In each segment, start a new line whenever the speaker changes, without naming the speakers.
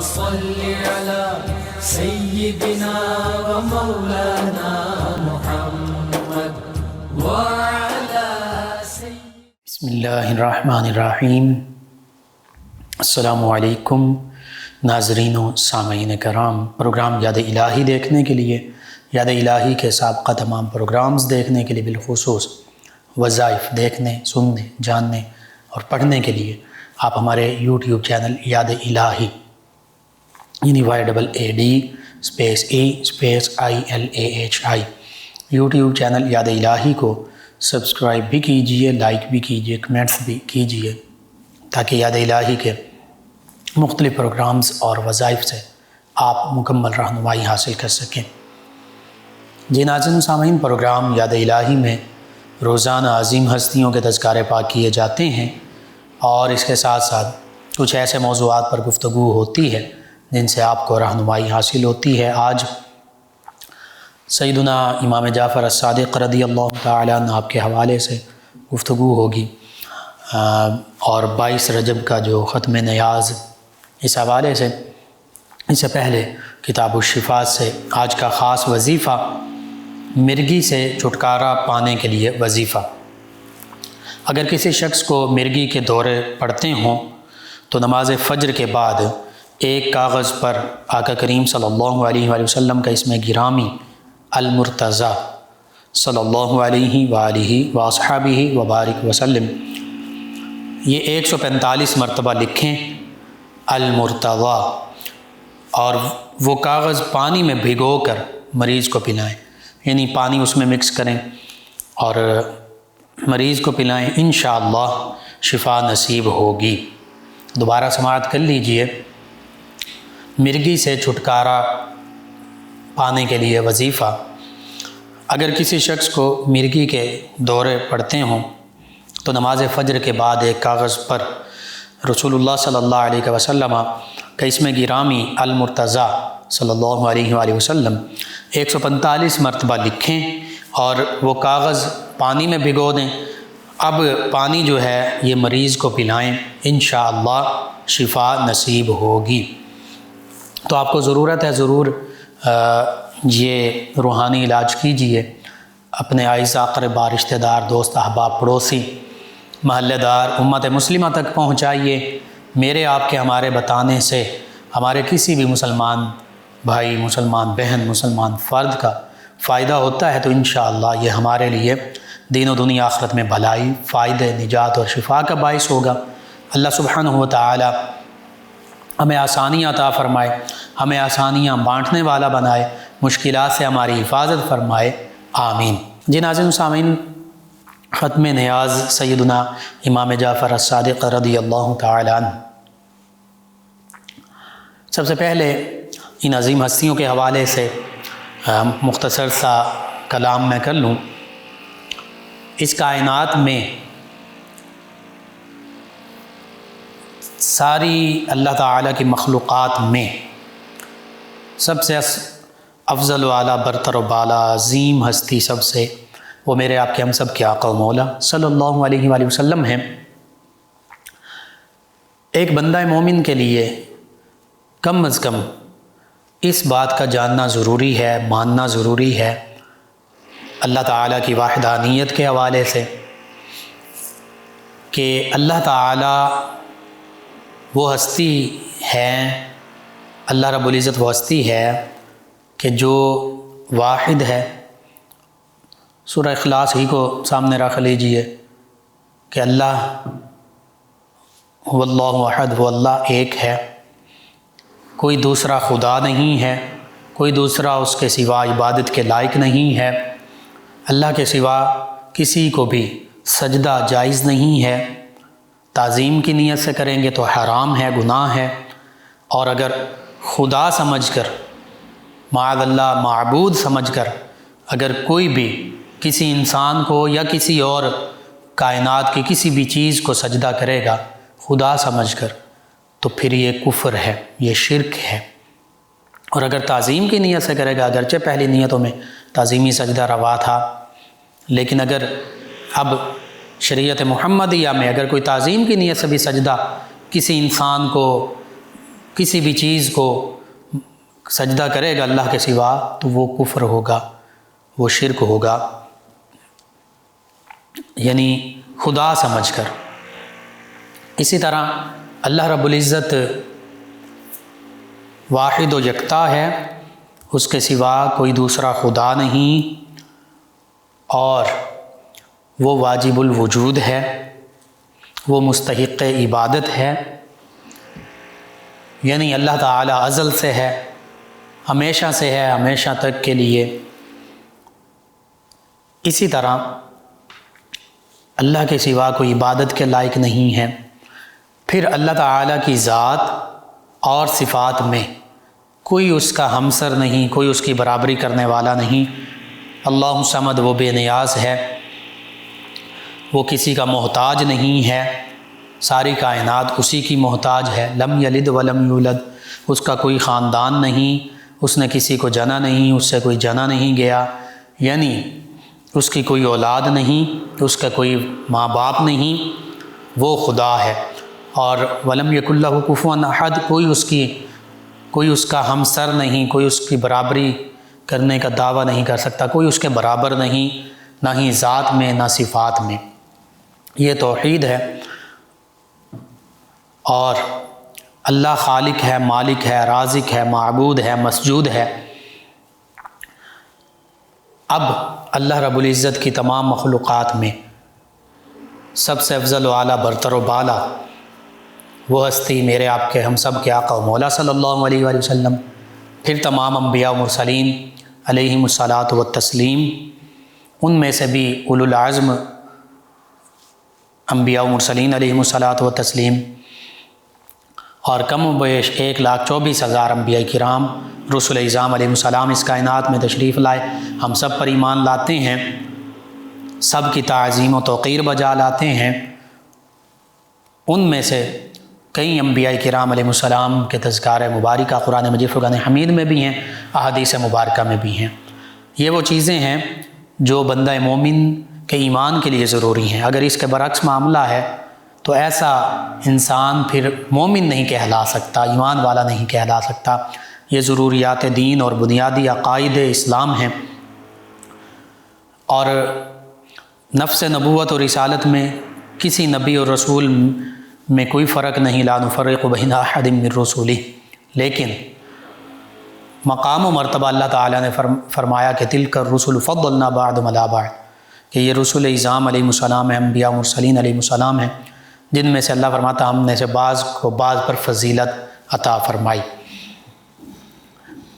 صل على سيدنا ومولانا محمد وعلى
بسم اللہ الرحمن الرحیم۔ السلام علیکم ناظرین و سامعین کرام، پروگرام یاد الہی دیکھنے کے لیے، یاد الہی کے سابقہ تمام پروگرامز دیکھنے کے لیے، بالخصوص وظائف دیکھنے، سننے، جاننے اور پڑھنے کے لیے آپ ہمارے یوٹیوب چینل یاد الہی یعنی YAADE_ILAHI یوٹیوب چینل یاد الہی کو سبسکرائب بھی کیجئے، لائک بھی کیجئے، کمنٹس بھی کیجئے، تاکہ یاد الہی کے مختلف پروگرامز اور وظائف سے آپ مکمل رہنمائی حاصل کر سکیں۔ جی ناظرین سامعین، پروگرام یاد الہی میں روزانہ عظیم ہستیوں کے تذکارے پاک کیے جاتے ہیں اور اس کے ساتھ ساتھ کچھ ایسے موضوعات پر گفتگو ہوتی ہے جن سے آپ کو رہنمائی حاصل ہوتی ہے۔ آج سیدنا امام جعفر الصادق رضی اللہ تعالیٰ عنہ آپ کے حوالے سے گفتگو ہوگی، اور 22 رجب کا جو ختم نیاز اس حوالے سے، اس سے پہلے کتاب الشفاء سے آج کا خاص وظیفہ مرگی سے چھٹکارا پانے کے لیے وظیفہ۔ اگر کسی شخص کو مرگی کے دورے پڑتے ہوں تو نماز فجر کے بعد ایک کاغذ پر آقا کریم صلی اللہ علیہ وآلہ وسلم کا اسم گرامی المرتضیٰ صلی اللہ علیہ وآلہ واصحابہ وبارک وسلم یہ 145 مرتبہ لکھیں المرتضیٰ، اور وہ کاغذ پانی میں بھگو کر مریض کو پلائیں، یعنی پانی اس میں مکس کریں اور مریض کو پلائیں، انشاءاللہ شفا نصیب ہوگی۔ دوبارہ سماعت کر لیجئے، مرگی سے چھٹکارا پانے کے لیے وظیفہ۔ اگر کسی شخص کو مرگی کے دورے پڑتے ہوں تو نماز فجر کے بعد ایک کاغذ پر رسول اللہ صلی اللہ علیہ وسلم کا اسم گرامی المرتضیٰ صلی اللہ علیہ وآلہ وسلم 145 مرتبہ لکھیں اور وہ کاغذ پانی میں بھگو دیں۔ اب پانی جو ہے یہ مریض کو پلائیں، انشاءاللہ شفا نصیب ہوگی۔ تو آپ کو ضرورت ہے ضرور یہ روحانی علاج کیجئے، اپنے اعزاء اقرباء، رشتہ دار، دوست، احباب، پڑوسی، محلہ دار، امت مسلمہ تک پہنچائیے۔ میرے آپ کے ہمارے بتانے سے ہمارے کسی بھی مسلمان بھائی، مسلمان بہن، مسلمان فرد کا فائدہ ہوتا ہے تو انشاءاللہ یہ ہمارے لیے دین و دنیا آخرت میں بھلائی، فائدہ، نجات اور شفا کا باعث ہوگا۔ اللہ سبحانہ و تعالی ہمیں آسانیاں عطا فرمائے، ہمیں آسانیاں بانٹنے والا بنائے، مشکلات سے ہماری حفاظت فرمائے، آمین۔ جی ناظرین سامعین، ختم نیاز سیدنا امام جعفر الصادق رضی اللہ تعالی عنہ۔ سب سے پہلے ان عظیم ہستیوں کے حوالے سے مختصر سا کلام میں کر لوں۔ اس کائنات میں ساری اللہ تعالیٰ کی مخلوقات میں سب سے افضل و اعلیٰ، برتر و بالا، عظیم ہستی سب سے وہ میرے آپ کے ہم سب کے آقا و مولا صلی اللہ علیہ وآلہ وسلم ہیں۔ ایک بندہ مومن کے لیے کم از کم اس بات کا جاننا ضروری ہے، ماننا ضروری ہے اللہ تعالیٰ کی وحدانیت کے حوالے سے، کہ اللہ تعالیٰ وہ ہستی ہے، اللہ رب العزت وہ ہستی ہے کہ جو واحد ہے۔ سورہ اخلاص ہی کو سامنے رکھ لیجئے کہ اللہ هو اللہ احد، وہ اللہ ایک ہے، کوئی دوسرا خدا نہیں ہے، کوئی دوسرا اس کے سوا عبادت کے لائق نہیں ہے، اللہ کے سوا کسی کو بھی سجدہ جائز نہیں ہے، تعظیم کی نیت سے کریں گے تو حرام ہے، گناہ ہے، اور اگر خدا سمجھ کر، معاذ اللہ معبود سمجھ کر اگر کوئی بھی کسی انسان کو یا کسی اور کائنات کی کسی بھی چیز کو سجدہ کرے گا خدا سمجھ کر، تو پھر یہ کفر ہے، یہ شرک ہے۔ اور اگر تعظیم کی نیت سے کرے گا، اگرچہ پہلی نیتوں میں تعظیمی سجدہ روا تھا، لیکن اگر اب شریعت محمدیہ میں اگر کوئی تعظیم کی نیت سے بھی سجدہ کسی انسان کو کسی بھی چیز کو سجدہ کرے گا اللہ کے سوا تو وہ کفر ہوگا، وہ شرک ہوگا، یعنی خدا سمجھ کر۔ اسی طرح اللہ رب العزت واحد و یکتا ہے، اس کے سوا کوئی دوسرا خدا نہیں، اور وہ واجب الوجود ہے، وہ مستحق عبادت ہے، یعنی اللہ تعالیٰ ازل سے ہے، ہمیشہ سے ہے، ہمیشہ تک کے لیے۔ اسی طرح اللہ کے سوا کوئی عبادت کے لائق نہیں ہے۔ پھر اللہ تعالیٰ کی ذات اور صفات میں کوئی اس کا ہمسر نہیں، کوئی اس کی برابری کرنے والا نہیں۔ اللہ صمد، وہ بے نیاز ہے، وہ کسی کا محتاج نہیں ہے، ساری کائنات اسی کی محتاج ہے۔ لم یلد ولم یولد، اس کا کوئی خاندان نہیں، اس نے کسی کو جنا نہیں، اس سے کوئی جنا نہیں گیا، یعنی اس کی کوئی اولاد نہیں، اس کا کوئی ماں باپ نہیں، وہ خدا ہے۔ اور ولم یکن لہ کفوا احد، کوئی اس کا ہمسر نہیں، کوئی اس کی برابری کرنے کا دعویٰ نہیں کر سکتا، کوئی اس کے برابر نہیں، نہ ہی ذات میں نہ صفات میں۔ یہ توحید ہے۔ اور اللہ خالق ہے، مالک ہے، رازق ہے، معبود ہے، مسجود ہے۔ اب اللہ رب العزت کی تمام مخلوقات میں سب سے افضل و اعلیٰ، برتر و بالا وہ ہستی میرے آپ کے ہم سب کے آقا و مولا صلی اللہ علیہ وآلہ وسلم، پھر تمام انبیاء و مرسلین علیہم الصلاۃ والتسلیم، ان میں سے بھی اولو العزم انبیاء و مرسلین علیہم الصلاۃ والتسلیم، اور کم و بیش 1,24,000 انبیاء کرام رسول اعظام علیہ السلام اس کائنات میں تشریف لائے۔ ہم سب پر ایمان لاتے ہیں، سب کی تعظیم و توقیر بجا لاتے ہیں۔ ان میں سے کئی انبیاء کرام علیہ السلام کے تذکار مبارکہ قرآن مجید فرقان حمید میں بھی ہیں، احادیث مبارکہ میں بھی ہیں۔ یہ وہ چیزیں ہیں جو بندہ مومن کے ایمان کے لیے ضروری ہیں۔ اگر اس کے برعکس معاملہ ہے تو ایسا انسان پھر مومن نہیں کہلا سکتا، ایمان والا نہیں کہلا سکتا۔ یہ ضروریات دین اور بنیادی عقائد اسلام ہیں، اور نفس نبوت اور رسالت میں کسی نبی اور رسول میں کوئی فرق نہیں، لا نفرق بین احد من رسولہ، لیکن مقام و مرتبہ اللہ تعالیٰ نے فرمایا کہ تلک الرسل فضلنا بعضهم علی بعض، کہ یہ رسول اعظام علیہ السلام ہیں، انبیاء مرسلین علیہ السلام ہیں، جن میں سے اللہ فرماتا ہم نے سے بعض کو بعض پر فضیلت عطا فرمائی۔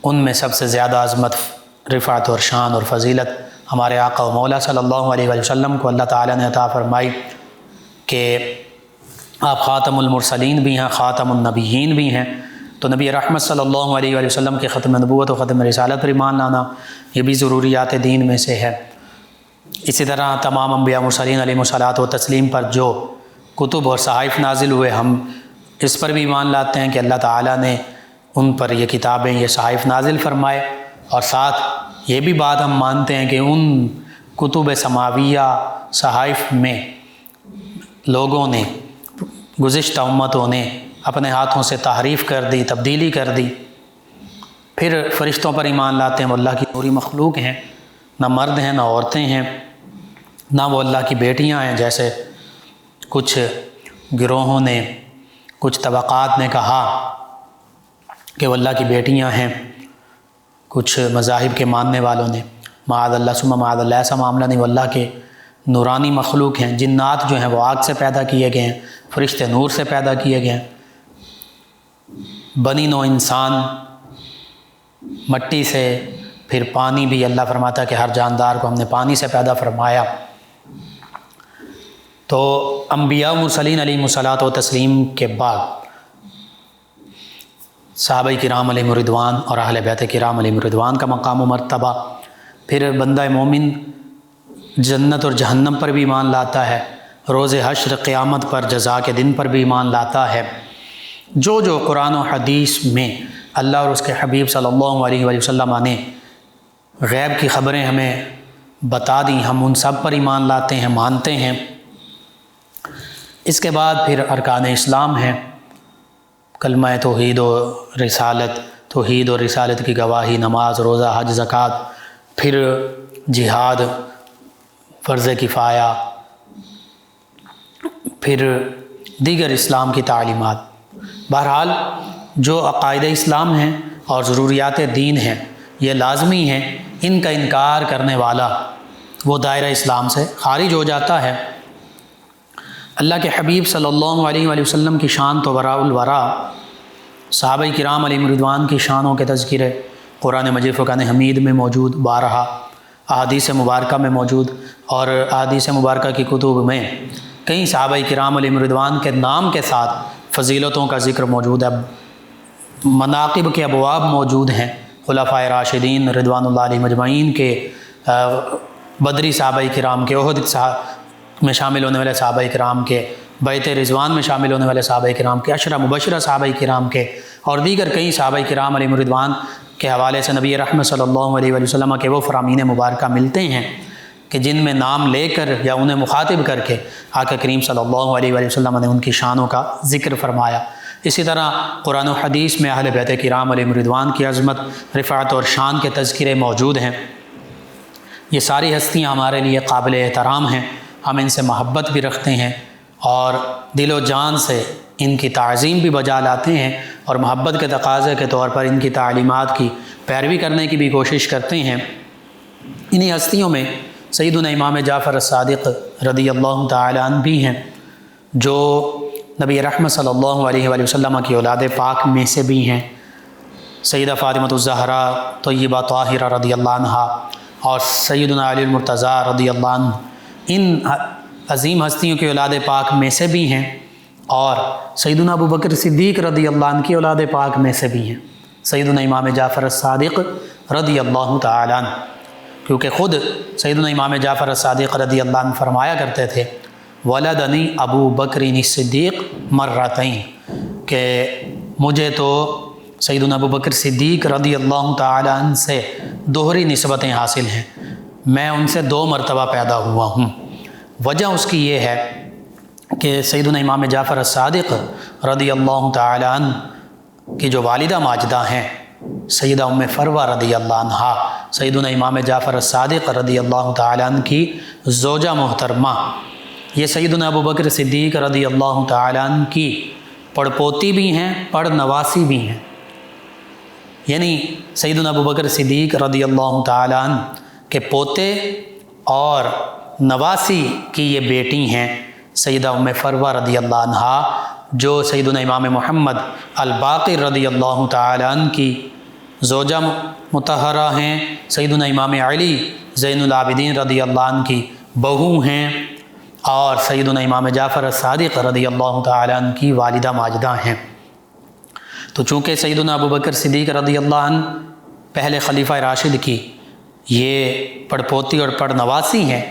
ان میں سب سے زیادہ عظمت، رفعت اور شان اور فضیلت ہمارے آقا و مولا صلی اللہ علیہ وآلہ وسلم کو اللہ تعالیٰ نے عطا فرمائی کہ آپ خاتم المرسلین بھی ہیں، خاتم النبیین بھی ہیں۔ تو نبی رحمت صلی اللہ علیہ وآلہ وسلم کے ختم نبوت و ختم رسالت پر ایمان لانا یہ بھی ضروریات دین میں سے ہے۔ اسی طرح تمام انبیاء مرسلین علیہ الصلاۃ والتسلیم پر جو کتب اور صحائف نازل ہوئے، ہم اس پر بھی ایمان لاتے ہیں کہ اللہ تعالیٰ نے ان پر یہ کتابیں، یہ صحائف نازل فرمائے، اور ساتھ یہ بھی بات ہم مانتے ہیں کہ ان کتب سماویہ صحائف میں لوگوں نے، گزشتہ امتوں نے اپنے ہاتھوں سے تحریف کر دی، تبدیلی کر دی۔ پھر فرشتوں پر ایمان لاتے ہیں، وہ اللہ کی نوری مخلوق ہیں، نہ مرد ہیں نہ عورتیں ہیں، نہ وہ اللہ کی بیٹیاں ہیں، جیسے کچھ گروہوں نے، کچھ طبقات نے کہا کہ وہ اللہ کی بیٹیاں ہیں، کچھ مذاہب کے ماننے والوں نے۔ معاذ اللہ ثم معاذ اللہ، ایسا معاملہ نہیں، وہ اللہ کے نورانی مخلوق ہیں۔ جنات جو ہیں وہ آگ سے پیدا کیے گئے ہیں، فرشتے نور سے پیدا کیے گئے ہیں، بنی نوع انسان مٹی سے، پھر پانی بھی اللہ فرماتا ہے کہ ہر جاندار کو ہم نے پانی سے پیدا فرمایا۔ تو انبیاء مرسلین علیہ الصلاۃ والتسلیم کے بعد صحابہ کرام علیہ رضوان اور اہل بیت کرام علیہ رضوان کا مقام و مرتبہ، پھر بندہ مومن جنت اور جہنم پر بھی ایمان لاتا ہے، روز حشر قیامت پر، جزا کے دن پر بھی ایمان لاتا ہے۔ جو جو قرآن و حدیث میں اللہ اور اس کے حبیب صلی اللہ علیہ وآلہ وسلم نے غیب کی خبریں ہمیں بتا دیں، ہم ان سب پر ایمان لاتے ہیں، مانتے ہیں۔ اس کے بعد پھر ارکان اسلام ہیں، کلمہ توحید و رسالت، توحید و رسالت کی گواہی، نماز، روزہ، حج، زکوٰۃ، پھر جہاد، فرض کفایہ، پھر دیگر اسلام کی تعلیمات۔ بہرحال جو عقائد اسلام ہیں اور ضروریات دین ہیں یہ لازمی ہیں، ان کا انکار کرنے والا وہ دائرہ اسلام سے خارج ہو جاتا ہے۔ اللہ کے حبیب صلی اللہ علیہ وآلہ وسلم کی شان تو وراء الورا، صحابہ کرام علیہم رضوان کی شانوں کے تذکرے قرآن مجید فرقان حمید میں موجود، بارہا احادیث مبارکہ میں موجود، اور احادیث مبارکہ کی کتب میں کئی صحابہ کرام علیہم رضوان کے نام کے ساتھ فضیلتوں کا ذکر موجود ہے، مناقب کے ابواب موجود ہیں، خلفائے راشدین رضوان اللہ علیہم اجمعین کے، بدری صحابہ کرام کے، احد میں شامل ہونے والے صحابہ کرام کے، بیعت رضوان میں شامل ہونے والے صحابہ کرام کے، عشرہ مبشرہ صحابہ کرام کے، اور دیگر کئی صحابہ کرام علیہم رضوان کے حوالے سے نبی رحمت صلی اللہ علیہ وآلہ وسلم کے وہ فرامین مبارکہ ملتے ہیں کہ جن میں نام لے کر یا انہیں مخاطب کر کے آقا کریم صلی اللہ علیہ وآلہ وسلم نے ان کی شانوں کا ذکر فرمایا۔ اسی طرح قرآن و حدیث میں اہل بیت کرام علیہم رضوان کی عظمت، رفعت اور شان کے تذکرے موجود ہیں۔ یہ ساری ہستیاں ہمارے لیے قابل احترام ہیں، ہم ان سے محبت بھی رکھتے ہیں اور دل و جان سے ان کی تعظیم بھی بجا لاتے ہیں، اور محبت کے تقاضے کے طور پر ان کی تعلیمات کی پیروی کرنے کی بھی کوشش کرتے ہیں۔ انہی ہستیوں میں سیدنا امام جعفر الصادق رضی اللہ تعالیٰ عنہ بھی ہیں، جو نبی رحمت صلی اللہ علیہ وآلہ وسلم کی اولاد پاک میں سے بھی ہیں۔ سیدہ فاطمہ الزہراء طیبہ طاہرہ رضی اللہ عنہا اور سیدنا علی المرتضیٰ رضی اللہ عنہ ان عظیم ہستیوں کی اولاد پاک میں سے بھی ہیں، اور سیدنا ابو بکر صدیق رضی اللہ عنہ کی اولاد پاک میں سے بھی ہیں، سیدنا امام جعفر الصادق رضی اللہ تعالیٰ عنہ، کیونکہ خود سیدنا امام جعفر الصادق رضی اللہ عنہ فرمایا کرتے تھے ولدنی ابو بکر صدیق مرتین، کہ مجھے تو سیدنا ابو بکر صدیق رضی اللہ تعالیٰ عنہ سے دوہری نسبتیں حاصل ہیں، میں ان سے 2 مرتبہ پیدا ہوا ہوں۔ وجہ اس کی یہ ہے کہ سیدنا امام جعفر الصادق رضی اللہ تعالیٰ عنہ کی جو والدہ ماجدہ ہیں سیدہ ام فروہ رضی اللہ عنہا، سیدنا امام جعفر الصادق رضی اللہ تعالیٰ عنہ کی زوجہ محترمہ، یہ سیدنا ابو بکر صدیق رضی اللہ تعالیٰ عنہ کی پڑپوتی بھی ہیں، پڑ نواسی بھی ہیں، یعنی سیدنا ابو بکر صدیق رضی اللہ تعالیٰ عنہ کے پوتے اور نواسی کی یہ بیٹی ہیں سیدہ ام فروہ رضی اللہ عنہا، جو سیدنا امام محمد الباقر رضی اللہ تعالیٰ عنہ کی زوجہ مطہرہ ہیں، سیدنا امام علی زین العابدین رضی اللہ عنہ کی بہو ہیں، اور سیدنا امام جعفر الصادق رضی اللہ تعالیٰ عنہ کی والدہ ماجدہ ہیں۔ تو چونکہ سیدنا ابو بکر صدیق رضی اللہ عنہ پہلے خلیفہ راشد کی یہ پڑپوتی اور پڑ نواسی ہیں،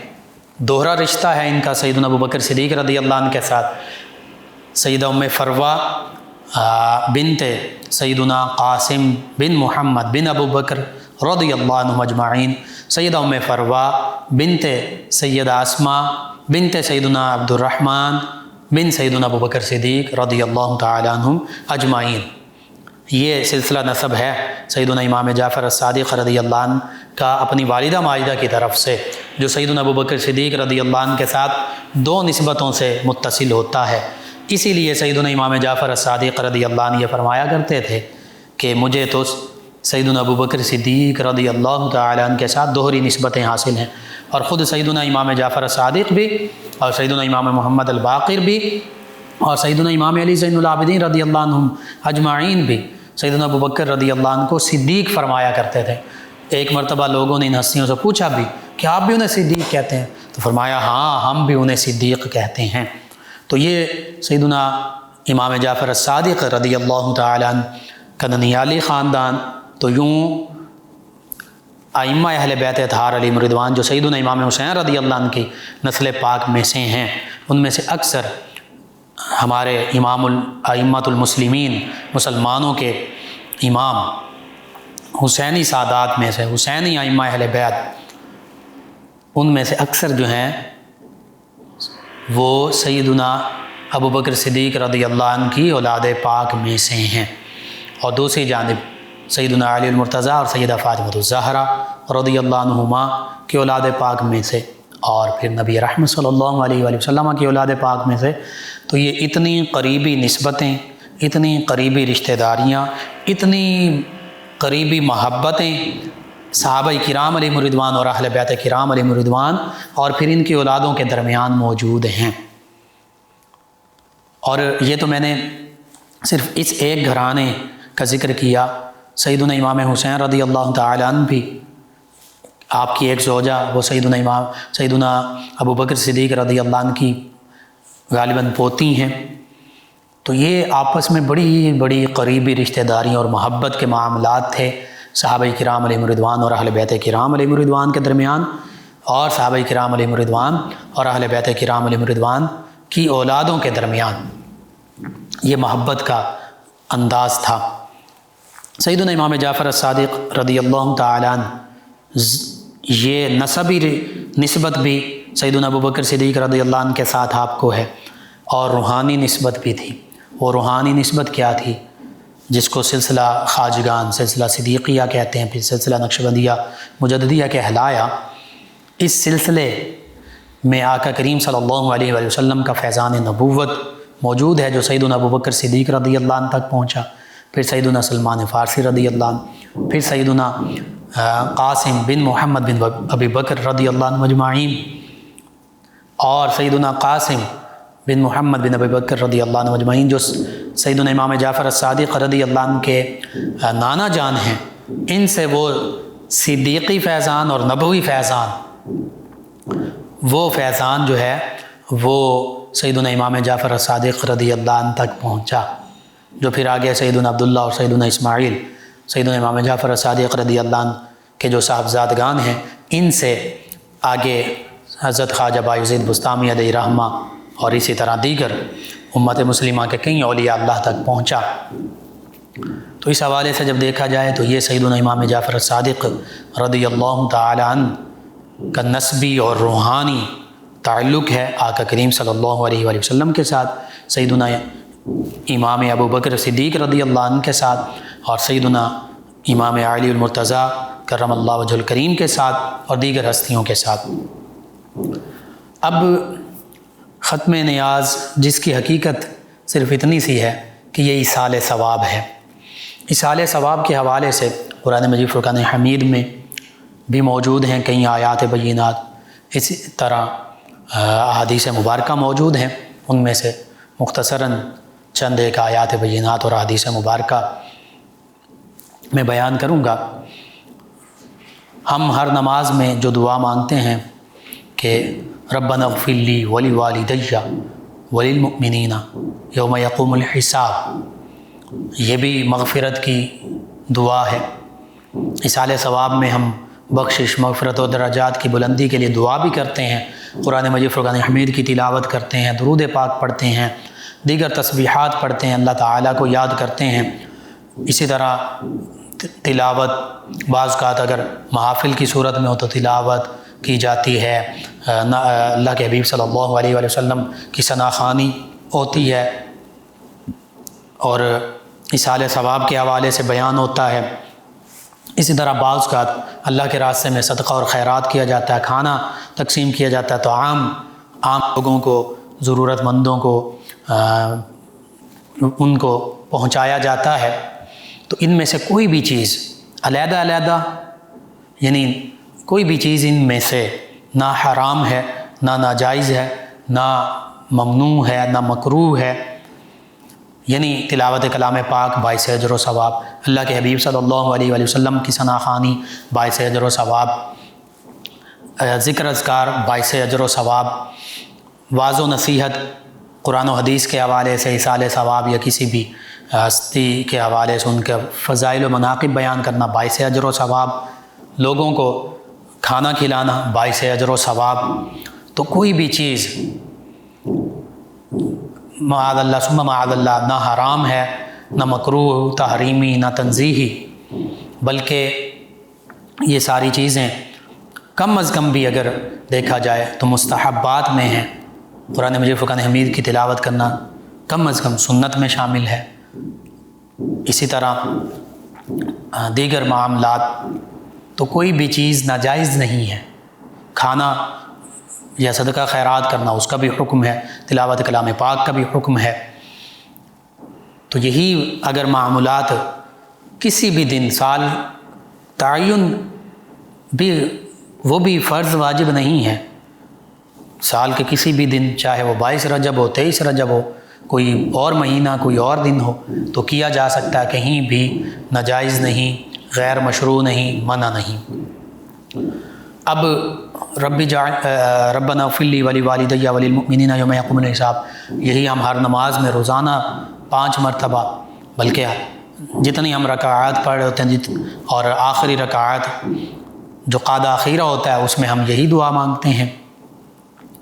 دوہرا رشتہ ہے ان کا سیدنا ابو بکر صدیق رضی اللہ عنہ کے ساتھ۔ سیدہ ام فروہ بنت سیدنا قاسم بن محمد بن ابو بکر رضی اللہ عنہ اجمعین، سیدہ ام فروہ بنت سیدہ اسماء بنت سیدنا عبد الرحمن بن سیدنا ابو بکر صدیق رضی اللہ تعالیٰ عنہ اجمعین، یہ سلسلہ نسب ہے سیدنا امام جعفر الصادق رضی اللہ عنہ کا اپنی والدہ ماجدہ کی طرف سے، جو سیدنا ابو بکر صدیق رضی اللہ عنہ کے ساتھ 2 نسبتوں سے متصل ہوتا ہے۔ اسی لیے سیدنا امام جعفر الصادق رضی اللہ عنہ یہ فرمایا کرتے تھے کہ مجھے تو سیدنا ابو بکر صدیق رضی اللہ تعالیٰ عنہ کے ساتھ دوہری نسبتیں حاصل ہیں، اور خود سیدنا امام جعفر الصادق بھی اور سیدنا امام محمد الباقر بھی اور سیدنا امام علی زین العابدین رضی اللہ عنہم اجمعین بھی سیدنا ابو بکر رضی اللہ عنہ کو صدیق فرمایا کرتے تھے۔ ایک مرتبہ لوگوں نے ان ہستیوں سے پوچھا بھی کہ آپ بھی انہیں صدیق کہتے ہیں؟ تو فرمایا ہاں، ہم بھی انہیں صدیق کہتے ہیں۔ تو یہ سیدنا امام جعفر الصادق رضی اللہ تعالیٰ عنہ کا ننیالی خاندان، تو یوں ائمہ اہل بیت اطہار علیہم رضوان جو سیدنا امام حسین رضی اللہ عنہ کی نسل پاک میں سے ہیں، ان میں سے اکثر ہمارے امام الائمۃ المسلمین، مسلمانوں کے امام حسینی سادات میں سے، حسینی ائمہ اہل بیت، ان میں سے اکثر جو ہیں وہ سیدنا ابو بکر صدیق رضی اللہ عنہ کی اولاد پاک میں سے ہیں، اور دوسری جانب سیدنا علی المرتضیٰ اور سیدہ فاطمہ الزہرا رضی اللہ عنہما کی اولاد پاک میں سے، اور پھر نبی رحمت صلی اللہ علیہ وآلہ وسلم کی اولاد پاک میں سے۔ تو یہ اتنی قریبی نسبتیں، اتنی قریبی رشتہ داریاں، اتنی قریبی محبتیں صحابہ کرام علیہم رضوان اور اہل بیت کرام علیہم رضوان اور پھر ان کی اولادوں کے درمیان موجود ہیں۔ اور یہ تو میں نے صرف اس ایک گھرانے کا ذکر کیا۔ سیدنا امام حسین رضی اللہ تعالی عنہ بھی، آپ کی ایک زوجہ وہ سیدنا ابو بکر صدیق رضی اللہ عنہ کی غالباً پوتی ہیں۔ تو یہ آپس میں بڑی بڑی قریبی رشتہ داریاں اور محبت کے معاملات تھے صحابہ کرام علیہم رضوان اور اہل بیت کرام علیہم رضوان کے درمیان، اور صحابہ کرام علیہم رضوان اور اہل بیت کرام علیہم رضوان کی اولادوں کے درمیان یہ محبت کا انداز تھا۔ سیدنا امام جعفر الصادق رضی اللہ تعالیٰ عنہ یہ نسبی نسبت بھی سیدنا ابو بکر صدیق رضی اللہ عنہ کے ساتھ آپ کو ہے، اور روحانی نسبت بھی تھی۔ وہ روحانی نسبت کیا تھی؟ جس کو سلسلہ خواجگان، سلسلہ صدیقیہ کہتے ہیں، پھر سلسلہ نقشبندیہ مجددیہ کہلایا۔ اس سلسلے میں آقا کریم صلی اللہ علیہ وآلہ وسلم کا فیضان نبوت موجود ہے، جو سیدنا ابو بکر صدیق رضی اللہ عنہ تک پہنچا، پھر سیدنا سلمان فارسی رضی اللہ عنہ، پھر سیدنا قاسم بن محمد بن ابی بکر رضی اللہ عنہ مجمعین، اور سیدنا قاسم بن محمد بن ابی بکر رضی اللہ عنہ مجمعین جو سیدنا امام جعفر الصادق رضی اللہ عنہ کے نانا جان ہیں، ان سے وہ صدیقی فیضان اور نبوی فیضان، وہ فیضان جو ہے وہ سیدنا امام جعفر الصادق رضی اللہ عنہ تک پہنچا، جو پھر آگے سیدنا عبداللہ اور سیدنا اسماعیل سیدنا امام جعفر الصادق رضی اللہ عنہ کے جو صاحبزادگان ہیں، ان سے آگے حضرت خواجہ بایزید بسطامی علیہ رحمہ اور اسی طرح دیگر امت مسلمہ کے کئی اولیاء اللہ تک پہنچا۔ تو اس حوالے سے جب دیکھا جائے تو یہ سیدنا امام جعفر الصادق رضی اللہ تعالی عنہ کا نسبی اور روحانی تعلق ہے آقا کریم صلی اللہ علیہ وآلہ وسلم کے ساتھ، سیدنا امام ابو بکر صدیق رضی اللہ عنہ کے ساتھ، اور سیدنا امام علی المرتضیٰ کرم اللہ وجہ الکریم کے ساتھ، اور دیگر ہستیوں کے ساتھ۔ اب ختم نیاز، جس کی حقیقت صرف اتنی سی ہے کہ یہ ایصال ثواب ہے۔ ایصال ثواب کے حوالے سے قرآن مجید فرقان حمید میں بھی موجود ہیں کئی آیات بینات، اسی طرح احادیث مبارکہ موجود ہیں، ان میں سے مختصراً چند ایک آیات بینات اور احادیث مبارکہ میں بیان کروں گا۔ ہم ہر نماز میں جو دعا مانگتے ہیں کہ ربنا اغفر لی ولوالدی وللمؤمنین یوم یقوم الحساب، یہ بھی مغفرت کی دعا ہے۔ ایصال ثواب میں ہم بخشش، مغفرت و درجات کی بلندی کے لیے دعا بھی کرتے ہیں، قرآن مجید فرقان حمید کی تلاوت کرتے ہیں، درود پاک پڑھتے ہیں، دیگر تسبیحات پڑھتے ہیں، اللہ تعالیٰ کو یاد کرتے ہیں۔ اسی طرح تلاوت بعض اوقات اگر محافل کی صورت میں ہو تو تلاوت کی جاتی ہے، اللہ کے حبیب صلی اللہ علیہ وآلہ وسلم کی ثنا خوانی ہوتی ہے، اور ایصال ثواب کے حوالے سے بیان ہوتا ہے۔ اسی طرح بعض اوقات اللہ کے راستے میں صدقہ اور خیرات کیا جاتا ہے، کھانا تقسیم کیا جاتا ہے، تو عام لوگوں کو، ضرورت مندوں کو ان کو پہنچایا جاتا ہے۔ تو ان میں سے کوئی بھی چیز علیحدہ علیحدہ، یعنی کوئی بھی چیز ان میں سے نہ حرام ہے، نہ ناجائز ہے، نہ ممنوع ہے، نہ مکروہ ہے، یعنی تلاوت کلام پاک باعث اجر و ثواب، اللہ کے حبیب صلی اللہ علیہ وآلہ وسلم کی ثنا خوانی باعث اجر و ثواب، ذکر اذکار باعث اجر و ثواب، واعظ و نصیحت قرآن و حدیث کے حوالے سے ایصال ثواب، یا کسی بھی ہستی کے حوالے سے ان کے فضائل و مناقب بیان کرنا باعث اجر و ثواب، لوگوں کو کھانا کھلانا باعث اجر و ثواب۔ تو کوئی بھی چیز معاذ اللہ ثم معاذ اللہ نہ حرام ہے، نہ مکروہ تحریمی، نہ تنزیہی، بلکہ یہ ساری چیزیں کم از کم بھی اگر دیکھا جائے تو مستحبات میں ہیں، قرآن مجید فرقان حمید کی تلاوت کرنا کم از کم سنت میں شامل ہے۔ اسی طرح دیگر معاملات تو کوئی بھی چیز ناجائز نہیں ہے، کھانا یا صدقہ خیرات کرنا اس کا بھی حکم ہے، تلاوت کلام پاک کا بھی حکم ہے۔ تو یہی اگر معاملات کسی بھی دن سال تعین بھی وہ بھی فرض واجب نہیں ہے، سال کے کسی بھی دن چاہے وہ 22 رجب ہو 23 رجب ہو، کوئی اور مہینہ کوئی اور دن ہو تو کیا جا سکتا ہے، کہیں بھی ناجائز نہیں، غیر مشروع نہیں، منع نہیں۔ اب ربنا اغفر لی ولوالدی وللمؤمنین یوم یقوم الحساب، یہی ہم ہر نماز میں روزانہ 5 مرتبہ، بلکہ جتنی ہم رکعات پڑھ رہے ہوتے ہیں اور آخری رکعات جو قادہ اخیرہ ہوتا ہے اس میں ہم یہی دعا مانگتے ہیں۔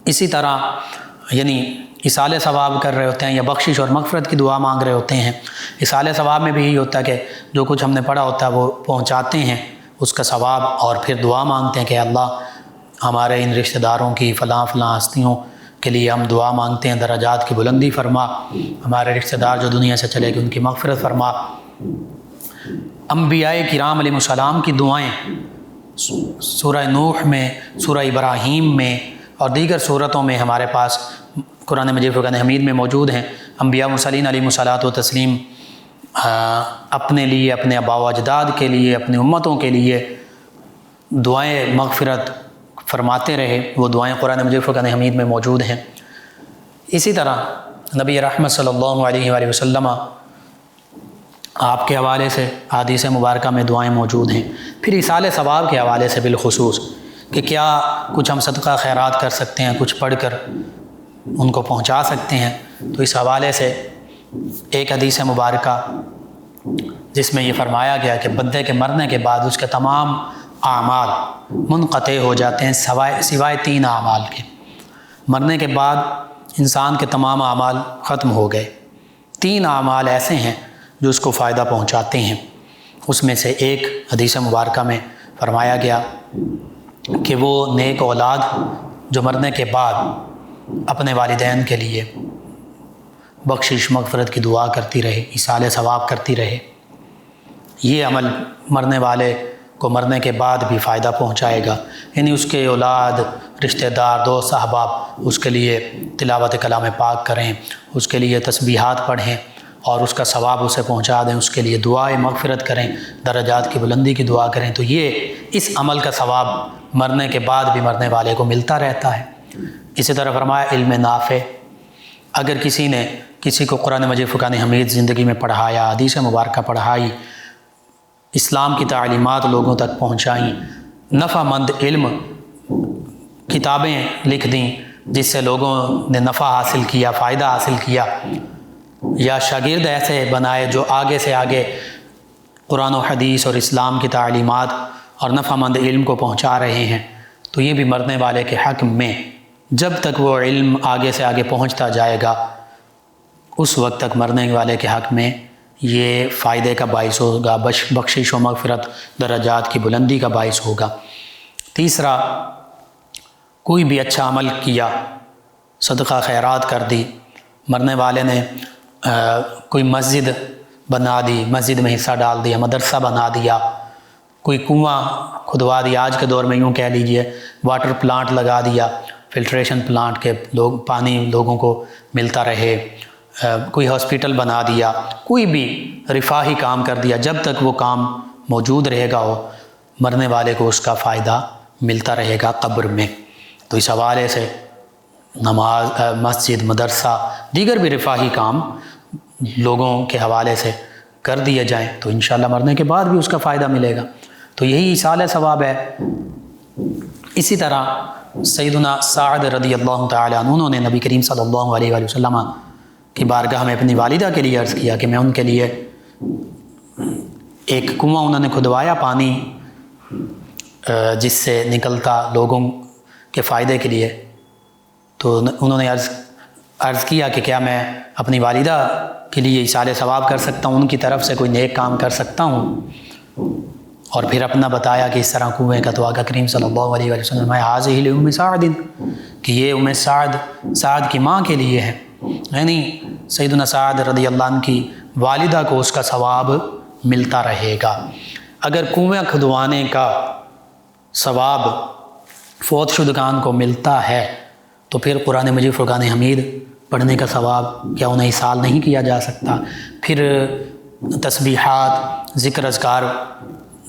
اسی طرح یعنی اصالِ ثواب کر رہے ہوتے ہیں یا بخشش اور مغفرت کی دعا مانگ رہے ہوتے ہیں۔ اصالِ ثواب میں بھی یہی ہوتا ہے کہ جو کچھ ہم نے پڑھا ہوتا ہے وہ پہنچاتے ہیں اس کا ثواب، اور پھر دعا مانگتے ہیں کہ اللہ ہمارے ان رشتہ داروں کی فلاں فلاں ہستیوں کے لیے ہم دعا مانگتے ہیں، درجات کی بلندی فرما، ہمارے رشتہ دار جو دنیا سے چلے گئے ان کی مغفرت فرما۔ انبیاء کرام علیہ السلام کی دعائیں سورہ نوح میں، سورہ ابراہیم میں اور دیگر صورتوں میں ہمارے پاس قرآن مجید فرقان حمید میں موجود ہیں۔ انبیاء مرسلین علیہ الصلاۃ والتسلیم اپنے لیے، اپنے آباء و اجداد کے لیے، اپنی امتوں کے لیے دعائیں مغفرت فرماتے رہے، وہ دعائیں قرآن مجید فرقان حمید میں موجود ہیں۔ اسی طرح نبی رحمت صلی اللہ علیہ وآلہ وسلم آپ کے حوالے سے احادیث مبارکہ میں دعائیں موجود ہیں۔ پھر اصالِ ثواب کے حوالے سے بالخصوص کہ کیا کچھ ہم صدقہ خیرات کر سکتے ہیں، کچھ پڑھ کر ان کو پہنچا سکتے ہیں، تو اس حوالے سے ایک حدیث مبارکہ جس میں یہ فرمایا گیا کہ بندے کے مرنے کے بعد اس کے تمام اعمال منقطع ہو جاتے ہیں سوائے 3 اعمال کے۔ مرنے کے بعد انسان کے تمام اعمال ختم ہو گئے، 3 اعمال ایسے ہیں جو اس کو فائدہ پہنچاتے ہیں۔ اس میں سے ایک حدیث مبارکہ میں فرمایا گیا کہ وہ نیک اولاد جو مرنے کے بعد اپنے والدین کے لیے بخشش مغفرت کی دعا کرتی رہے، ایصال ثواب کرتی رہے، یہ عمل مرنے والے کو مرنے کے بعد بھی فائدہ پہنچائے گا۔ یعنی اس کے اولاد، رشتہ دار، دوست احباب اس کے لیے تلاوت کلام پاک کریں، اس کے لیے تسبیحات پڑھیں اور اس کا ثواب اسے پہنچا دیں، اس کے لیے دعائیں مغفرت کریں، درجات کی بلندی کی دعا کریں، تو یہ اس عمل کا ثواب مرنے کے بعد بھی مرنے والے کو ملتا رہتا ہے۔ اسی طرح فرمایا علم نافع، اگر کسی نے کسی کو قرآن مجید فرقان حمید زندگی میں پڑھایا، حدیث مبارکہ پڑھائی، اسلام کی تعلیمات لوگوں تک پہنچائیں، نفع مند علم کتابیں لکھ دیں جس سے لوگوں نے نفع حاصل کیا، فائدہ حاصل کیا، یا شاگرد ایسے بنائے جو آگے سے آگے قرآن و حدیث اور اسلام کی تعلیمات اور نفع مند علم کو پہنچا رہے ہیں، تو یہ بھی مرنے والے کے حق میں جب تک وہ علم آگے سے آگے پہنچتا جائے گا اس وقت تک مرنے والے کے حق میں یہ فائدے کا باعث ہوگا، بخشش و مغفرت، درجات کی بلندی کا باعث ہوگا۔ تیسرا، کوئی بھی اچھا عمل کیا، صدقہ خیرات کر دی، مرنے والے نے کوئی مسجد بنا دی، مسجد میں حصہ ڈال دیا، مدرسہ بنا دیا، کوئی کنواں کھدوا دیا، آج کے دور میں یوں کہہ لیجئے واٹر پلانٹ لگا دیا، فلٹریشن پلانٹ کے پانی لوگوں کو ملتا رہے، کوئی ہاسپٹل بنا دیا، کوئی بھی رفاہی کام کر دیا، جب تک وہ کام موجود رہے گا وہ مرنے والے کو اس کا فائدہ ملتا رہے گا قبر میں۔ تو اس حوالے سے نماز، مسجد، مدرسہ، دیگر بھی رفاہی کام لوگوں کے حوالے سے کر دیے جائیں تو انشاءاللہ مرنے کے بعد بھی اس کا فائدہ ملے گا۔ تو یہی ایصال ثواب ہے۔ اسی طرح سیدنا سعد رضی اللہ تعالیٰ عنہ، انہوں نے نبی کریم صلی اللہ علیہ وآلہ وسلم کی بارگاہ میں اپنی والدہ کے لیے عرض کیا کہ میں ان کے لیے ایک کنواں انہوں نے کھدوایا پانی جس سے نکلتا لوگوں کے فائدے کے لیے، تو انہوں نے عرض کیا کہ کیا میں اپنی والدہ کے لیے ایصال ثواب کر سکتا ہوں، ان کی طرف سے کوئی نیک کام کر سکتا ہوں؟ اور پھر اپنا بتایا کہ اس طرح کنویں کا، تو آقا کریم صلی اللہ علیہ وسلم حاضہ لأم سعد، کہ یہ ام سعد کی ماں کے لیے ہے، یعنی سیدنا سعد رضی اللہ عنہ کی والدہ کو اس کا ثواب ملتا رہے گا۔ اگر کنویں کھدوانے کا ثواب فوت شدگان کو ملتا ہے تو پھر قرآن مجید فرقان حمید پڑھنے کا ثواب کیا انہیں سال نہیں کیا جا سکتا؟ پھر تسبیحات، ذکر اذکار،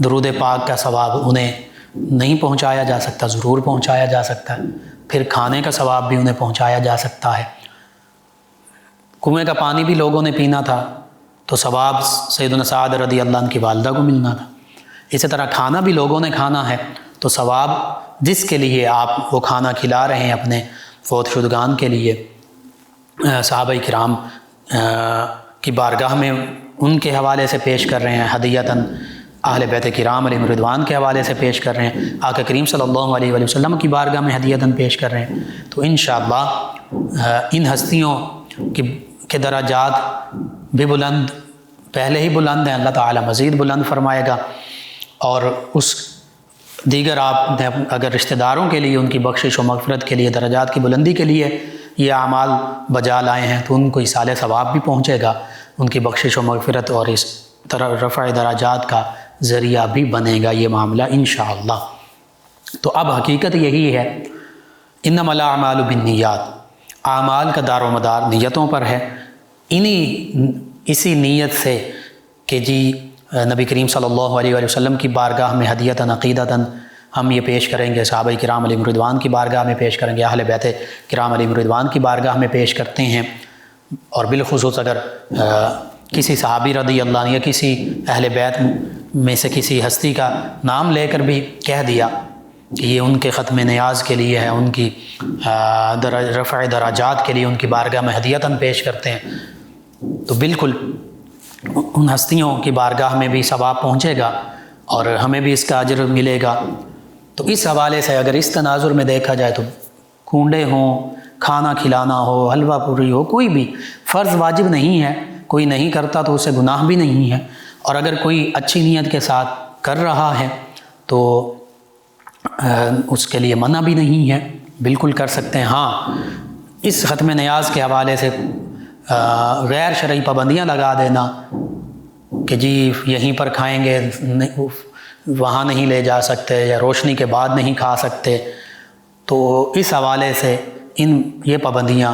درود پاک کا ثواب انہیں نہیں پہنچایا جا سکتا؟ ضرور پہنچایا جا سکتا ہے۔ پھر کھانے کا ثواب بھی انہیں پہنچایا جا سکتا ہے۔ کنویں کا پانی بھی لوگوں نے پینا تھا تو ثواب سیدنا سعد رضی اللہ عنہ کی والدہ کو ملنا تھا۔ اسی طرح کھانا بھی لوگوں نے کھانا ہے تو ثواب جس کے لیے آپ وہ کھانا کھلا رہے ہیں اپنے فوت شدگان کے لیے، صحابہ کرام کی بارگاہ میں ان کے حوالے سے پیش کر رہے ہیں، ہدیتاً اہل بیت کرام علیہم رضوان کے حوالے سے پیش کر رہے ہیں، آقا کریم صلی اللہ علیہ وسلم کی بارگاہ میں ہدیتاً پیش کر رہے ہیں، تو انشاءاللہ ان ہستیوں کے درجات بھی بلند، پہلے ہی بلند ہیں، اللہ تعالی مزید بلند فرمائے گا۔ اور اس دیگر آپ نے اگر رشتہ داروں کے لیے ان کی بخشش و مغفرت کے لیے، درجات کی بلندی کے لیے یہ اعمال بجا لائے ہیں تو ان کو اصال ثواب بھی پہنچے گا، ان کی بخشش و مغفرت اور اس طرح رفع درجات کا ذریعہ بھی بنے گا یہ معاملہ انشاءاللہ۔ تو اب حقیقت یہی ہے، انما الاعمال بالنیات، اعمال کا دار و مدار نیتوں پر ہے۔ اسی نیت سے کہ جی نبی کریم صلی اللہ علیہ وسلم کی بارگاہ میں ہدیتاً عقیدتاً ہم یہ پیش کریں گے، صحابہ کرام علیہم رضوان کی بارگاہ میں پیش کریں گے، اہل بیت کرام علیہم رضوان کی بارگاہ میں پیش کرتے ہیں۔ اور بالخصوص اگر کسی صحابی رضی اللہ عنہ یا کسی اہل بیت میں سے کسی ہستی کا نام لے کر بھی کہہ دیا کہ یہ ان کے ختم نیاز کے لیے ہے، ان کی رفع درجات کے لیے ان کی بارگاہ میں ہدیتاً پیش کرتے ہیں، تو بالکل ان ہستیوں کی بارگاہ میں بھی ثواب پہنچے گا اور ہمیں بھی اس کا اجر ملے گا۔ تو اس حوالے سے اگر اس تناظر میں دیکھا جائے تو کونڈے ہوں، کھانا کھلانا ہو، حلوہ پوری ہو، کوئی بھی فرض واجب نہیں ہے، کوئی نہیں کرتا تو اسے گناہ بھی نہیں ہے، اور اگر کوئی اچھی نیت کے ساتھ کر رہا ہے تو اس کے لیے منع بھی نہیں ہے، بالکل کر سکتے ہیں۔ ہاں، اس ختم نیاز کے حوالے سے غیر شرعی پابندیاں لگا دینا کہ جی یہیں پر کھائیں گے، وہاں نہیں لے جا سکتے، یا روشنی کے بعد نہیں کھا سکتے، تو اس حوالے سے یہ پابندیاں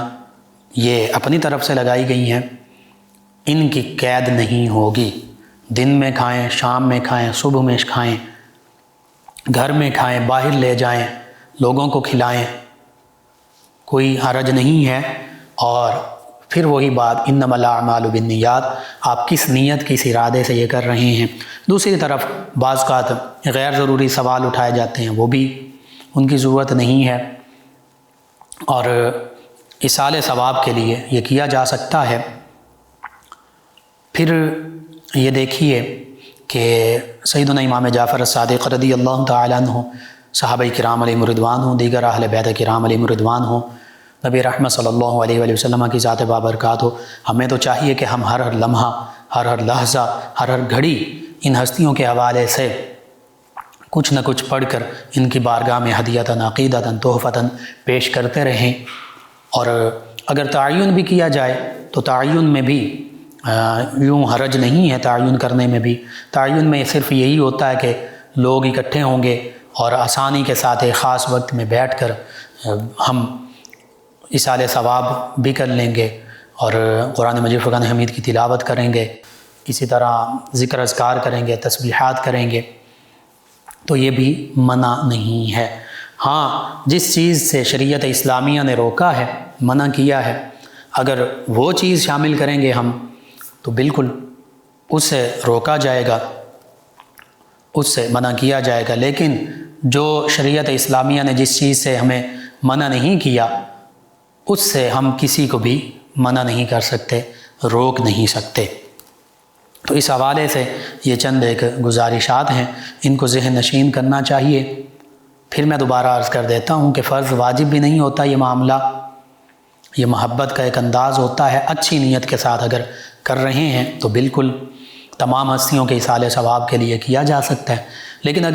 یہ اپنی طرف سے لگائی گئی ہیں، ان کی قید نہیں ہوگی۔ دن میں کھائیں، شام میں کھائیں، صبح میں کھائیں، گھر میں کھائیں، باہر لے جائیں، لوگوں کو کھلائیں، کوئی حرج نہیں ہے۔ اور پھر وہی بات، انما الاعمال بالنیات، آپ کس نیت کس ارادے سے یہ کر رہے ہیں۔ دوسری طرف بعض اوقات غیر ضروری سوال اٹھائے جاتے ہیں، وہ بھی ان کی ضرورت نہیں ہے، اور ایصال ثواب کے لیے یہ کیا جا سکتا ہے۔ پھر یہ دیکھیے کہ سیدنا امام جعفر الصادق رضی اللہ تعالیٰ عنہ، صحابہ کرام علیہم رضوان ہوں، دیگر اہل بیت کرام علیہم رضوان ہوں، نبی رحمت صلی اللہ علیہ وآلہ وسلم کی ذات بابرکات ہو، ہمیں تو چاہیے کہ ہم ہر لمحہ، ہر لحظہ، ہر گھڑی ان ہستیوں کے حوالے سے کچھ نہ کچھ پڑھ کر ان کی بارگاہ میں ہدیتاً عقیدتاً تحفتاً پیش کرتے رہیں۔ اور اگر تعین بھی کیا جائے تو تعین میں بھی یوں حرج نہیں ہے، تعین کرنے میں بھی، تعین میں صرف یہی ہوتا ہے کہ لوگ اکٹھے ہوں گے اور آسانی کے ساتھ ایک خاص وقت میں بیٹھ کر ہم ایصال ثواب بھی کر لیں گے اور قرآن مجید فرقان حمید کی تلاوت کریں گے، اسی طرح ذکر اذکار کریں گے، تسبیحات کریں گے، تو یہ بھی منع نہیں ہے۔ ہاں، جس چیز سے شریعت اسلامیہ نے روکا ہے، منع کیا ہے، اگر وہ چیز شامل کریں گے ہم تو بالکل اس سے روکا جائے گا، اس سے منع کیا جائے گا، لیکن جو شریعت اسلامیہ نے جس چیز سے ہمیں منع نہیں کیا اس سے ہم کسی کو بھی منع نہیں کر سکتے، روک نہیں سکتے۔ تو اس حوالے سے یہ چند ایک گزارشات ہیں، ان کو ذہن نشین کرنا چاہیے۔ پھر میں دوبارہ عرض کر دیتا ہوں کہ فرض واجب بھی نہیں ہوتا یہ معاملہ، یہ محبت کا ایک انداز ہوتا ہے، اچھی نیت کے ساتھ اگر کر رہے ہیں تو بالکل تمام ہستیوں کے ایصال ثواب کے لیے کیا جا سکتا ہے، لیکن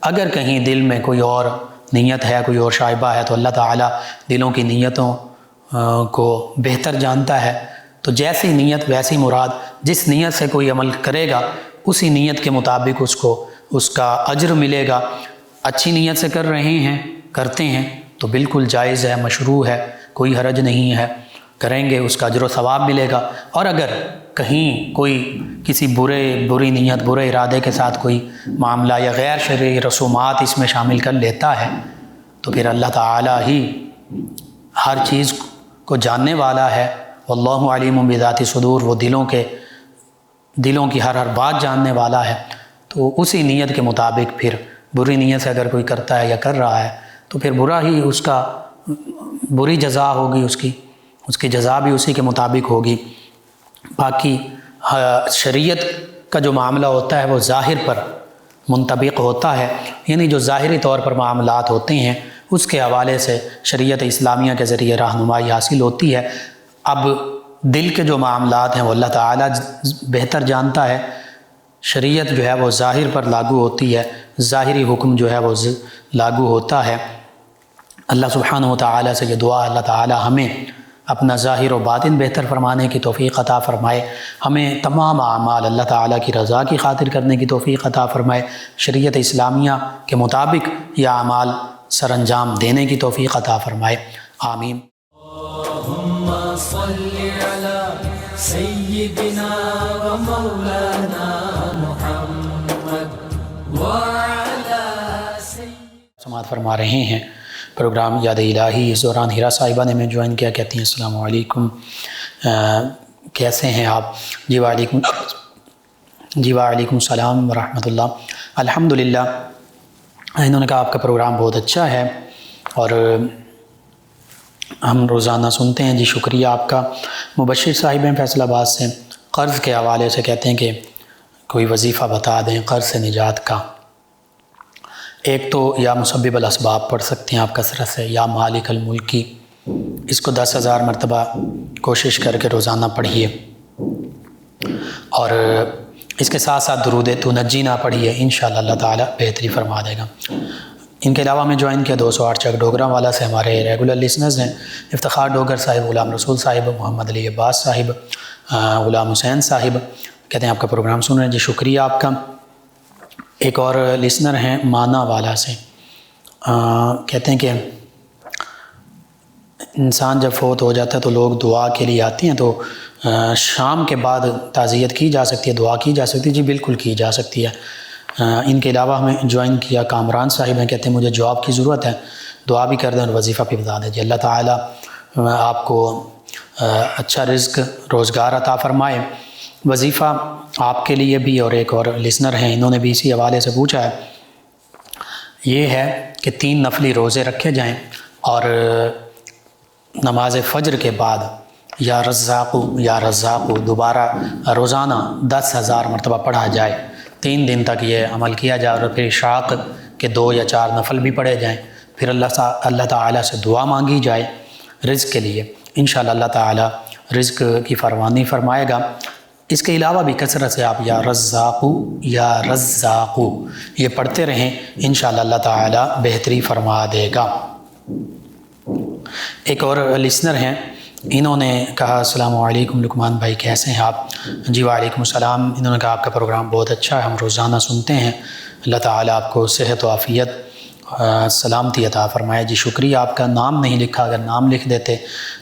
اگر کہیں دل میں کوئی اور نیت ہے، کوئی اور شائبہ ہے، تو اللہ تعالیٰ دلوں کی نیتوں کو بہتر جانتا ہے، تو جیسی نیت ویسی مراد، جس نیت سے کوئی عمل کرے گا اسی نیت کے مطابق اس کا اجر ملے گا۔ اچھی نیت سے کر رہے ہیں، کرتے ہیں تو بالکل جائز ہے، مشروع ہے، کوئی حرج نہیں ہے، کریں گے اس کا اجر و ثواب ملے گا۔ اور اگر کہیں کوئی کسی بری نیت، برے ارادے کے ساتھ کوئی معاملہ یا غیر شرعی رسومات اس میں شامل کر لیتا ہے تو پھر اللہ تعالیٰ ہی ہر چیز کو جاننے والا ہے، واللہ علیم بذات صدور، وہ دلوں کی ہر بات جاننے والا ہے، تو اسی نیت کے مطابق پھر بری نیت سے اگر کوئی کرتا ہے یا کر رہا ہے تو پھر برا ہی اس کا بری جزا ہوگی، اس کی جزا بھی اسی کے مطابق ہوگی۔ باقی شریعت کا جو معاملہ ہوتا ہے وہ ظاہر پر منطبق ہوتا ہے، یعنی جو ظاہری طور پر معاملات ہوتے ہیں اس کے حوالے سے شریعت اسلامیہ کے ذریعے رہنمائی حاصل ہوتی ہے۔ اب دل کے جو معاملات ہیں وہ اللہ تعالیٰ بہتر جانتا ہے، شریعت جو ہے وہ ظاہر پر لاگو ہوتی ہے، ظاہری حکم جو ہے وہ لاگو ہوتا ہے۔ اللہ سبحانہ و تعالیٰ سے یہ دعا، اللہ تعالیٰ ہمیں اپنا ظاہر و باطن بہتر فرمانے کی توفیق عطا فرمائے، ہمیں تمام اعمال اللہ تعالیٰ کی رضا کی خاطر کرنے کی توفیق عطا فرمائے، شریعت اسلامیہ کے مطابق یہ اعمال سر انجام دینے کی توفیق عطا فرمائے، آمین۔
اللهم صل على سيدنا ومولانا محمد وعلى سيدنا۔
سماعت فرما رہے ہیں پروگرام یاد الہی۔ اس دوران ہیرا صاحبہ نے میں جوائن کیا، کہتی ہیں السلام علیکم، کیسے ہیں آپ؟ جی وعلیکم السلام ورحمۃ اللہ، الحمدللہ۔ انہوں نے کہا آپ کا پروگرام بہت اچھا ہے اور ہم روزانہ سنتے ہیں۔ جی شکریہ آپ کا۔ مبشر صاحب ہیں فیصل آباد سے، قرض کے حوالے سے کہتے ہیں کہ کوئی وظیفہ بتا دیں قرض سے نجات کا۔ ایک تو یا مسبب الاسباب پڑھ سکتے ہیں آپ کثرت سے، یا مالک الملکی، اس کو 10,000 مرتبہ کوشش کر کے روزانہ پڑھیے، اور اس کے ساتھ ساتھ درود تنجینا پڑھیے، انشاءاللہ اللہ تعالیٰ بہتری فرما دے گا۔ ان کے علاوہ میں جوائن کیا 208 چک ڈوگرا والا سے، ہمارے ریگولر لسنرز ہیں، افتخار ڈوگر صاحب، غلام رسول صاحب، محمد علی عباس صاحب، غلام حسین صاحب، کہتے ہیں آپ کا پروگرام سن رہے ہیں، جی شکریہ آپ کا۔ ایک اور لسنر ہیں مانا والا سے، کہتے ہیں کہ انسان جب فوت ہو جاتا ہے تو لوگ دعا کے لیے آتے ہیں، تو شام کے بعد تعزیت کی جا سکتی ہے، دعا کی جا سکتی ہے؟ جی بالکل کی جا سکتی ہے۔ ان کے علاوہ ہمیں جوائن کیا کامران صاحب ہیں، کہتے ہیں مجھے جاب کی ضرورت ہے، دعا بھی کر دیں اور وظیفہ بھی بتا دیں۔ جی اللہ تعالیٰ آپ کو اچھا رزق روزگار عطا فرمائے۔ وظیفہ آپ کے لیے بھی، اور ایک اور لسنر ہیں انہوں نے بھی اسی حوالے سے پوچھا ہے، یہ ہے کہ 3 نفلی روزے رکھے جائیں اور نماز فجر کے بعد یا رزاقو دوبارہ روزانہ 10,000 مرتبہ پڑھا جائے، 3 دن تک یہ عمل کیا جائے، اور پھر عشاق کے 2 یا 4 نفل بھی پڑھے جائیں، پھر اللہ تعالیٰ سے دعا مانگی جائے رزق کے لیے، انشاءاللہ اللہ تعالیٰ رزق کی فراوانی فرمائے گا۔ اس کے علاوہ بھی کثرت سے آپ یا رزاقو یہ پڑھتے رہیں، انشاءاللہ اللہ تعالیٰ بہتری فرما دے گا۔ ایک اور لسنر ہیں، انہوں نے کہا السلام علیکم لقمان بھائی، کیسے ہیں آپ؟ جی وعلیکم السلام۔ انہوں نے کہا آپ کا پروگرام بہت اچھا ہے، ہم روزانہ سنتے ہیں، اللہ تعالیٰ آپ کو صحت و عافیت سلامتی عطا فرمائے۔ جی شکریہ آپ کا۔ نام نہیں لکھا، اگر نام لکھ دیتے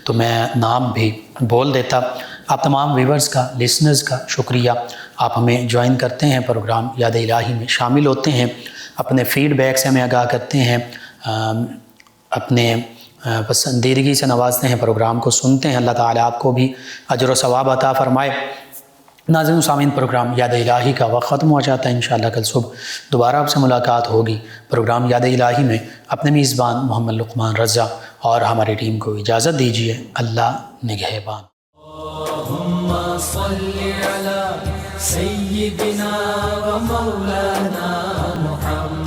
تو میں نام بھی بول دیتا۔ آپ تمام ویورز کا، لسنرز کا شکریہ، آپ ہمیں جوائن کرتے ہیں، پروگرام یاد الہی میں شامل ہوتے ہیں، اپنے فیڈ بیک سے ہمیں آگاہ کرتے ہیں، اپنے پسندیدگی سے نوازتے ہیں، پروگرام کو سنتے ہیں، اللہ تعالیٰ آپ کو بھی اجر و ثواب عطا فرمائے۔ ناظرین و سامعین، پروگرام یاد الہی کا وقت ختم ہو جاتا ہے، انشاءاللہ کل صبح دوبارہ آپ سے ملاقات ہوگی۔ پروگرام یاد الہی میں اپنے میزبان محمد لقمان رضا اور ہماری ٹیم کو اجازت دیجیے، اللہ نگہبان۔
اللهم صل على سيدنا ومولانا محمد